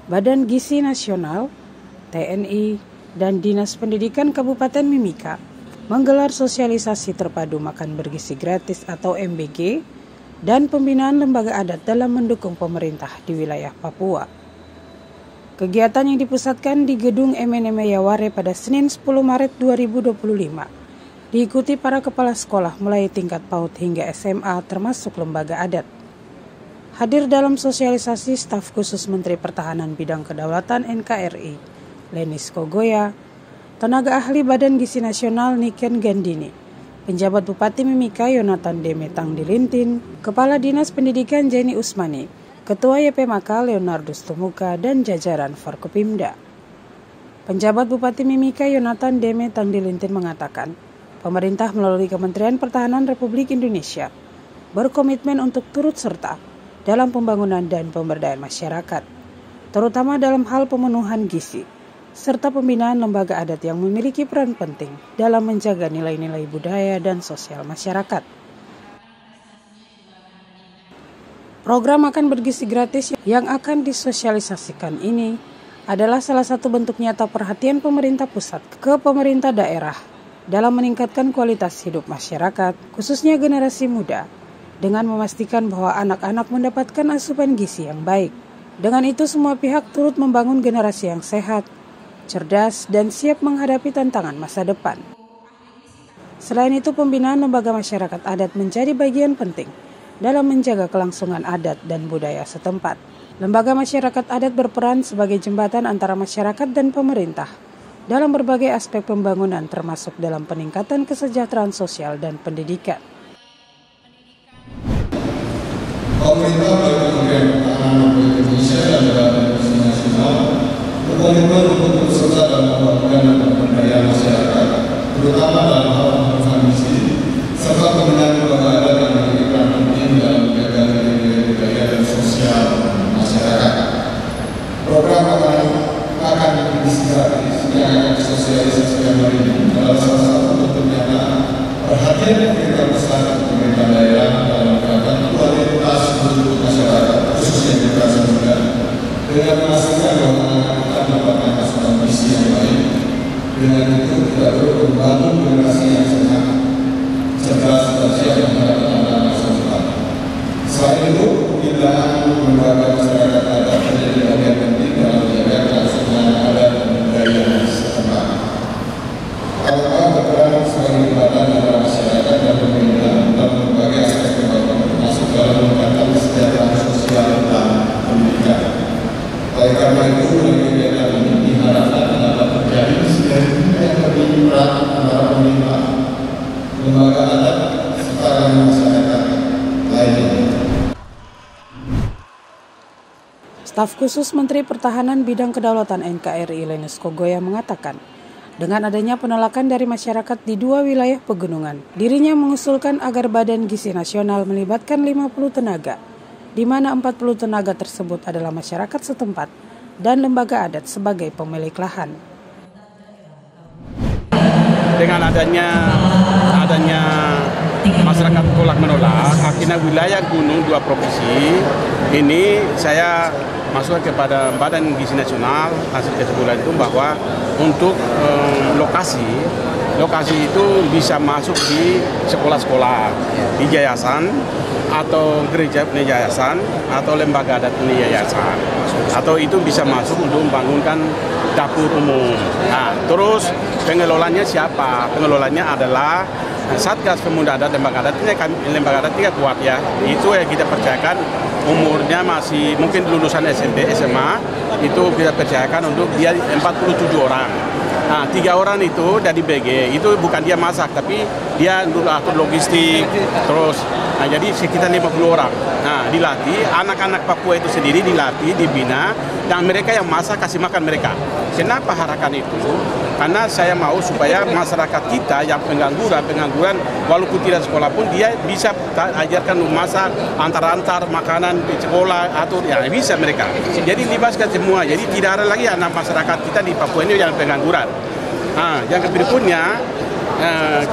Badan Gizi Nasional, TNI, dan Dinas Pendidikan Kabupaten Mimika menggelar sosialisasi terpadu makan bergizi gratis atau MBG dan pembinaan lembaga adat dalam mendukung pemerintah di wilayah Papua. Kegiatan yang dipusatkan di Gedung MNM Yaware pada Senin 10 Maret 2025 diikuti para kepala sekolah mulai tingkat PAUD hingga SMA termasuk lembaga adat. Hadir dalam sosialisasi staf khusus Menteri Pertahanan Bidang Kedaulatan NKRI, Lenis Kogoya, tenaga ahli Badan Gizi Nasional Niken Gandini, penjabat Bupati Mimika Yonatan Deme Tangdilintin, Kepala Dinas Pendidikan Jenny Usmani, Ketua YPMK Leonardus Tumuka, dan jajaran Forkopimda. Penjabat Bupati Mimika Yonatan Deme Tangdilintin mengatakan, pemerintah melalui Kementerian Pertahanan Republik Indonesia berkomitmen untuk turut serta dalam pembangunan dan pemberdayaan masyarakat, terutama dalam hal pemenuhan gizi, serta pembinaan lembaga adat yang memiliki peran penting dalam menjaga nilai-nilai budaya dan sosial masyarakat. Program makan bergizi gratis yang akan disosialisasikan ini adalah salah satu bentuk nyata perhatian pemerintah pusat ke pemerintah daerah dalam meningkatkan kualitas hidup masyarakat, khususnya generasi muda, dengan memastikan bahwa anak-anak mendapatkan asupan gizi yang baik. Dengan itu semua pihak turut membangun generasi yang sehat, cerdas, dan siap menghadapi tantangan masa depan. Selain itu, pembinaan lembaga masyarakat adat menjadi bagian penting dalam menjaga kelangsungan adat dan budaya setempat. Lembaga masyarakat adat berperan sebagai jembatan antara masyarakat dan pemerintah dalam berbagai aspek pembangunan termasuk dalam peningkatan kesejahteraan sosial dan pendidikan. Pemerintah melalui Kementerian Pertahanan Republik Indonesia dan Badan Gizi Nasional berkomitmen untuk turut serta dalam pembangunan dan pemberdayaan masyarakat, terutama dalam hal pemenuhan gizi, serta pembinaan lembaga adat yang memiliki peran penting dalam menjaga nilai-nilai budaya dan sosial masyarakat. Program makan bergizi gratis yang akan disosialisasikan hari ini adalah salah satu bentuk nyata perhatian pemerintah pusat dan pemerintah daerah dalam meningkatkan kualitas hidup masyarakat, khususnya generasi muda, dengan memastikan bahwa anak-anak mendapatkan asupan gizi yang baik. Dengan itu kita perlu membangun generasi yang sehat, cerdas, dan siap menghadapi tantangan masa depan. Selain itu, pembinaan lembaga masyarakat adat menjadi bagian penting dalam menjaga kelangsungan adat dan budaya setempat. Alfa berperan sebagai jembatan antara masyarakat dan pemerintah dalam berbagai aspek pembangunan, termasuk dalam meningkatkan kesejahteraan sosial dan pendidikan. Oleh karena itu, dari kegiatan ini diharapkan dapat terjadi sinergi yang lebih erat antara pemerintah, lembaga adat, serta masyarakat lainnya. Staf khusus Menteri Pertahanan Bidang Kedaulatan NKRI Lenis Kogoya mengatakan, dengan adanya penolakan dari masyarakat di dua wilayah pegunungan, dirinya mengusulkan agar Badan Gizi Nasional melibatkan 50 tenaga, di mana 40 tenaga tersebut adalah masyarakat setempat dan lembaga adat sebagai pemilik lahan. Dengan adanya masyarakat menolak, akhirnya wilayah gunung dua provinsi ini saya masuk kepada Badan Gizi Nasional hasil kesimpulan itu bahwa untuk lokasi itu bisa masuk di sekolah-sekolah, di yayasan atau gereja yayasan atau lembaga adat yayasan, atau itu bisa masuk untuk membangunkan dapur umum. Nah, terus pengelolanya siapa? Pengelolanya adalah Satgas Pemuda Adat Lembaga Adat ini kuat ya. Itu yang kita percayakan umurnya masih mungkin lulusan SMP, SMA, itu kita percayakan untuk dia 47 orang. Nah, 3 orang itu dari BG, itu bukan dia masak, tapi dia atur logistik, terus, nah jadi sekitar 50 orang. Nah, dilatih, anak-anak Papua itu sendiri dilatih, dibina, dan mereka yang masak kasih makan mereka. Kenapa harapan itu? Karena saya mau supaya masyarakat kita yang pengangguran, walaupun tidak sekolah pun, dia bisa ajarkan memasak, antar-antar makanan di sekolah, atur, ya bisa mereka. Jadi libatkan semua, jadi tidak ada lagi anak masyarakat kita di Papua ini yang pengangguran. Nah, yang berikutnya,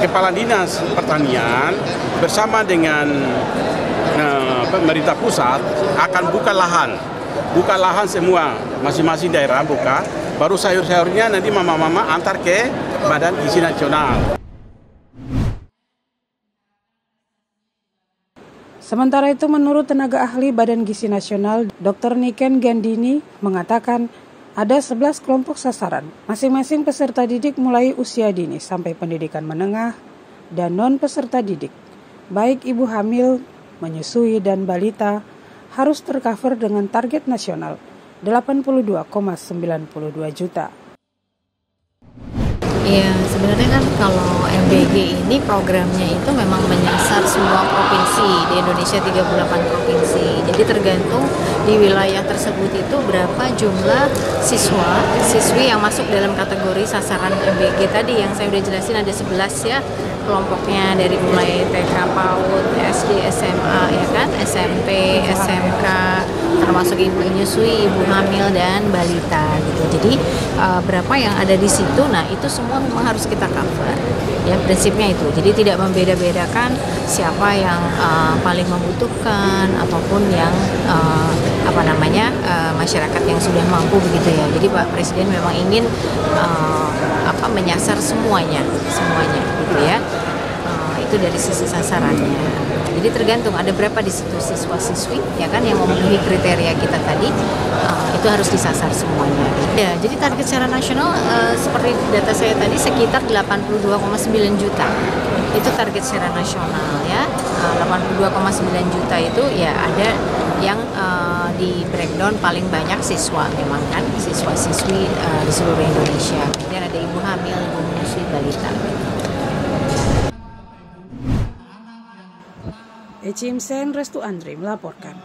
Kepala Dinas Pertanian bersama dengan pemerintah pusat akan buka lahan buka lahan semua, masing-masing daerah buka, baru sayur-sayurnya nanti mama-mama antar ke Badan Gizi Nasional. Sementara itu, menurut tenaga ahli Badan Gizi Nasional, Dr. Niken Gandini mengatakan ada 11 kelompok sasaran. Masing-masing peserta didik mulai usia dini sampai pendidikan menengah dan non-peserta didik, baik ibu hamil, menyusui, dan balita, harus tercover dengan target nasional 82,92 juta. Iya, sebenarnya kan kalau MBG ini programnya itu memang menyasar semua provinsi di Indonesia, 38 provinsi. Jadi tergantung di wilayah tersebut itu berapa jumlah siswi yang masuk dalam kategori sasaran MBG tadi yang saya udah jelasin, ada 11 ya kelompoknya, dari mulai TK, PAUD, SD, SMA, ya kan, SMP, SMK, termasuk ibu menyusui, ibu hamil, dan balita gitu. Jadi berapa yang ada di situ, nah itu semua memang harus kita cover. Ya, prinsipnya itu. Jadi tidak membeda-bedakan siapa yang paling membutuhkan ataupun yang masyarakat yang sudah mampu begitu ya. Jadi Pak Presiden memang ingin menyasar semuanya gitu ya. Itu dari sisi sasarannya. Jadi tergantung ada berapa di situ siswa-siswi ya kan yang memenuhi kriteria kita tadi, itu harus disasar semuanya. Ya, jadi target secara nasional seperti data saya tadi sekitar 82,9 juta. Itu target secara nasional ya. 82,9 juta itu ya ada yang di breakdown paling banyak siswa, memang kan siswa-siswi di seluruh Indonesia. Kemudian ada ibu hamil, ibu menyusui, balita. Eci Imsen, Restu Andri melaporkan.